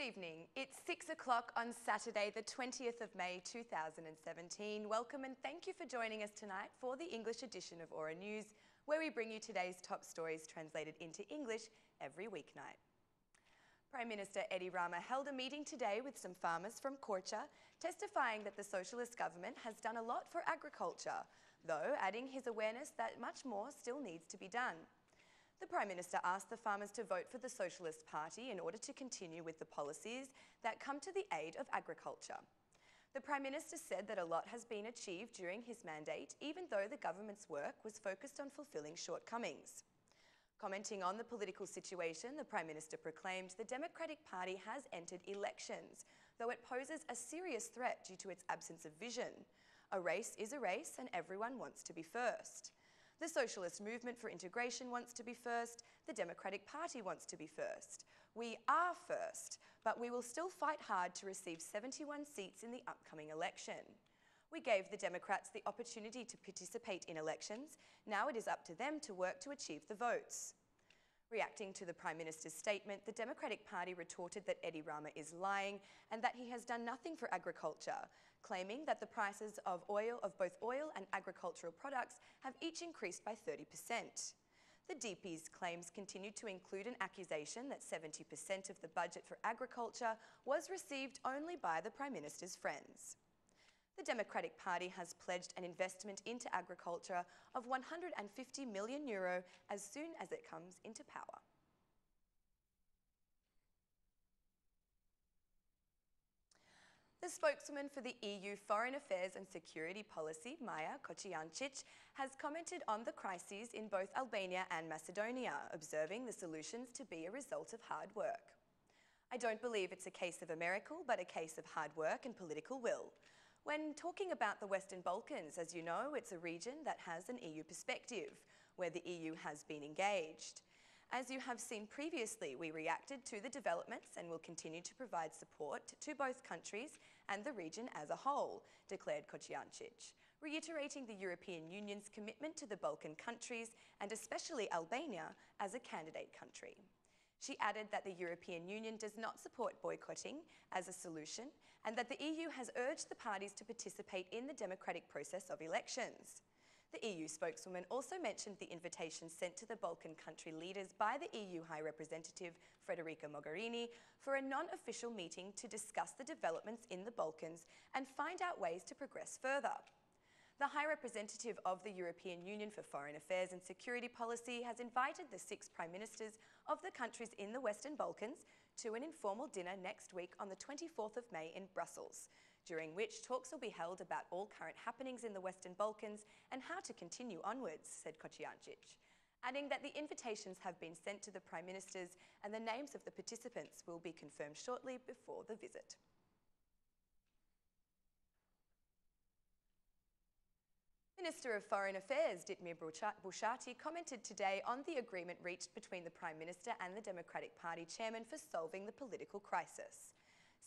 Good evening. It's 6 o'clock on Saturday, the 20th of May 2017. Welcome and thank you for joining us tonight for the English edition of Aura News, where we bring you today's top stories translated into English every weeknight. Prime Minister Edi Rama held a meeting today with some farmers from Koçijançiç, testifying that the socialist government has done a lot for agriculture, though adding his awareness that much more still needs to be done. The Prime Minister asked the farmers to vote for the Socialist Party in order to continue with the policies that come to the aid of agriculture. The Prime Minister said that a lot has been achieved during his mandate, even though the government's work was focused on fulfilling shortcomings. Commenting on the political situation, the Prime Minister proclaimed the Democratic Party has entered elections, though it poses a serious threat due to its absence of vision. A race is a race and everyone wants to be first. The Socialist Movement for Integration wants to be first, the Democratic Party wants to be first. We are first, but we will still fight hard to receive 71 seats in the upcoming election. We gave the Democrats the opportunity to participate in elections. Now it is up to them to work to achieve the votes. Reacting to the Prime Minister's statement, the Democratic Party retorted that Edi Rama is lying and that he has done nothing for agriculture, claiming that the prices of both oil and agricultural products have each increased by 30%. The DP's claims continued to include an accusation that 70% of the budget for agriculture was received only by the Prime Minister's friends. The Democratic Party has pledged an investment into agriculture of €150 million as soon as it comes into power. The spokeswoman for the EU Foreign Affairs and Security Policy, Koçijançiç, has commented on the crises in both Albania and Macedonia, observing the solutions to be a result of hard work. I don't believe it's a case of a miracle, but a case of hard work and political will. When talking about the Western Balkans, as you know, it's a region that has an EU perspective, where the EU has been engaged. As you have seen previously, we reacted to the developments and will continue to provide support to both countries and the region as a whole, declared Koçijançiç, reiterating the European Union's commitment to the Balkan countries and especially Albania as a candidate country. She added that the European Union does not support boycotting as a solution and that the EU has urged the parties to participate in the democratic process of elections. The EU spokeswoman also mentioned the invitation sent to the Balkan country leaders by the EU High Representative Federica Mogherini for a non-official meeting to discuss the developments in the Balkans and find out ways to progress further. The High Representative of the European Union for Foreign Affairs and Security Policy has invited the 6 Prime Ministers of the countries in the Western Balkans to an informal dinner next week on the 24th of May in Brussels, during which talks will be held about all current happenings in the Western Balkans and how to continue onwards, said Koçijançiç, adding that the invitations have been sent to the Prime Ministers and the names of the participants will be confirmed shortly before the visit. Minister of Foreign Affairs Ditmir Bushati commented today on the agreement reached between the Prime Minister and the Democratic Party chairman for solving the political crisis.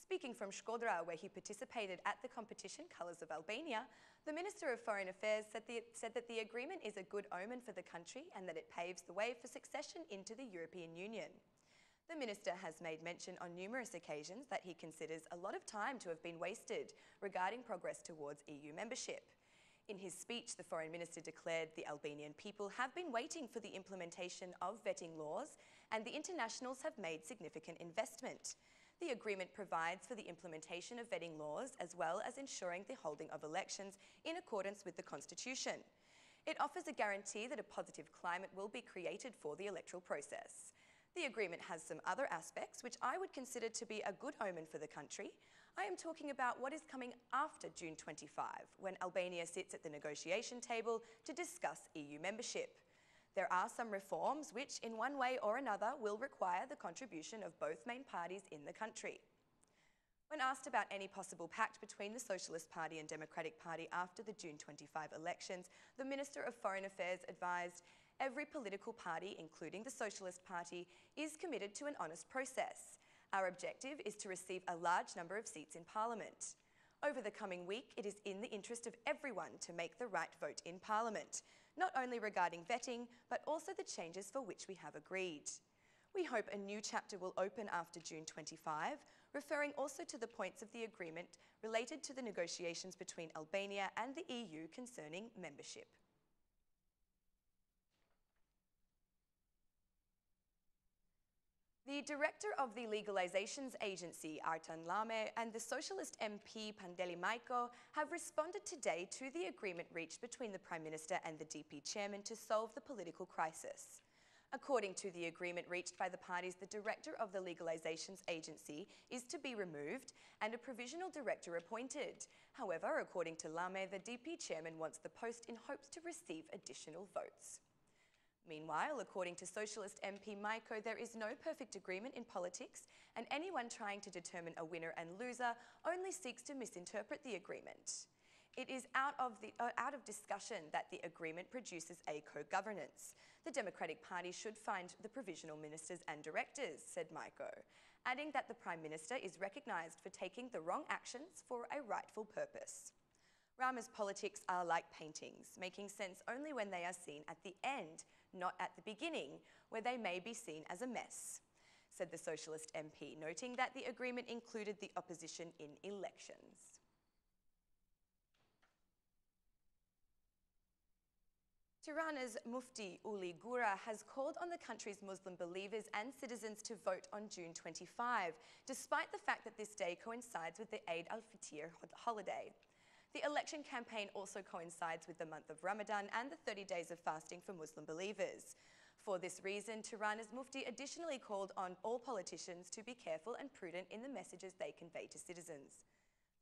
Speaking from Shkodra, where he participated at the competition Colours of Albania, the Minister of Foreign Affairs said that the agreement is a good omen for the country and that it paves the way for succession into the European Union. The Minister has made mention on numerous occasions that he considers a lot of time to have been wasted regarding progress towards EU membership. In his speech, the Foreign Minister declared the Albanian people have been waiting for the implementation of vetting laws and the internationals have made significant investment. The agreement provides for the implementation of vetting laws as well as ensuring the holding of elections in accordance with the Constitution. It offers a guarantee that a positive climate will be created for the electoral process. The agreement has some other aspects which I would consider to be a good omen for the country. I am talking about what is coming after June 25, when Albania sits at the negotiation table to discuss EU membership. There are some reforms which, in one way or another, will require the contribution of both main parties in the country. When asked about any possible pact between the Socialist Party and Democratic Party after the June 25 elections, the Minister of Foreign Affairs advised, every political party, including the Socialist Party, is committed to an honest process. Our objective is to receive a large number of seats in Parliament. Over the coming week, it is in the interest of everyone to make the right vote in Parliament, not only regarding vetting, but also the changes for which we have agreed. We hope a new chapter will open after June 25, referring also to the points of the agreement related to the negotiations between Albania and the EU concerning membership. The director of the Legalizations agency, Artan Lame, and the Socialist MP Pandeli Majko have responded today to the agreement reached between the Prime Minister and the DP chairman to solve the political crisis. According to the agreement reached by the parties, the director of the Legalizations agency is to be removed and a provisional director appointed. However, according to Lame, the DP chairman wants the post in hopes to receive additional votes. Meanwhile, according to Socialist MP Majko, there is no perfect agreement in politics, and anyone trying to determine a winner and loser only seeks to misinterpret the agreement. It is out of discussion that the agreement produces a co-governance. The Democratic Party should find the provisional ministers and directors, said Majko, adding that the Prime Minister is recognised for taking the wrong actions for a rightful purpose. Rama's politics are like paintings, making sense only when they are seen at the end, not at the beginning, where they may be seen as a mess, said the Socialist MP, noting that the agreement included the opposition in elections. Tirana's Mufti Uli Gura has called on the country's Muslim believers and citizens to vote on June 25, despite the fact that this day coincides with the al-Fitr holiday. The election campaign also coincides with the month of Ramadan and the 30 days of fasting for Muslim believers. For this reason, Tirana's Mufti additionally called on all politicians to be careful and prudent in the messages they convey to citizens.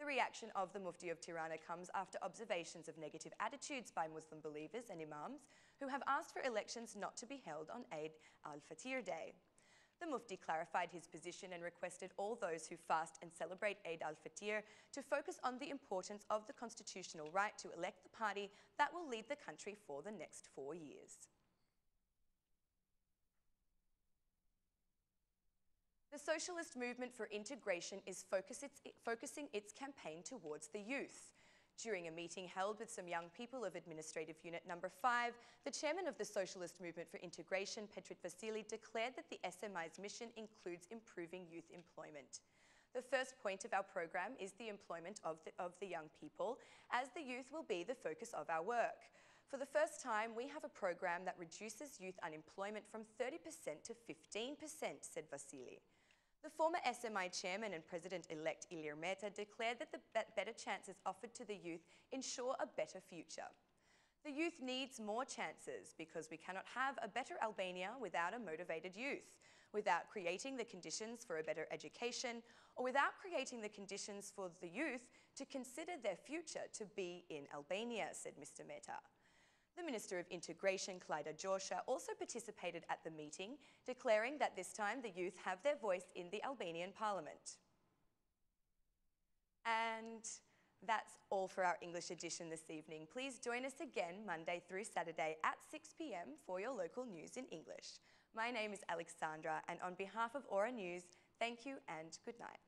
The reaction of the Mufti of Tirana comes after observations of negative attitudes by Muslim believers and imams who have asked for elections not to be held on Eid al-Fitr Day. The Mufti clarified his position and requested all those who fast and celebrate Eid al-Fitr to focus on the importance of the constitutional right to elect the party that will lead the country for the next 4 years. The Socialist Movement for Integration is focusing its campaign towards the youth. During a meeting held with some young people of Administrative Unit Number 5, the chairman of the Socialist Movement for Integration, Vasili, declared that the SMI's mission includes improving youth employment. The first point of our program is the employment of the young people, as the youth will be the focus of our work. For the first time, we have a program that reduces youth unemployment from 30% to 15%, said Vasili. The former SMI chairman and president-elect Ilir Meta declared that better chances offered to the youth ensure a better future. The youth needs more chances because we cannot have a better Albania without a motivated youth, without creating the conditions for a better education, or without creating the conditions for the youth to consider their future to be in Albania, said Mr. Meta. The Minister of Integration, Clyda Jorsha, also participated at the meeting, declaring that this time the youth have their voice in the Albanian Parliament. And that's all for our English edition this evening. Please join us again Monday through Saturday at 6 p.m. for your local news in English. My name is Alexandra, and on behalf of Aura News, thank you and good night.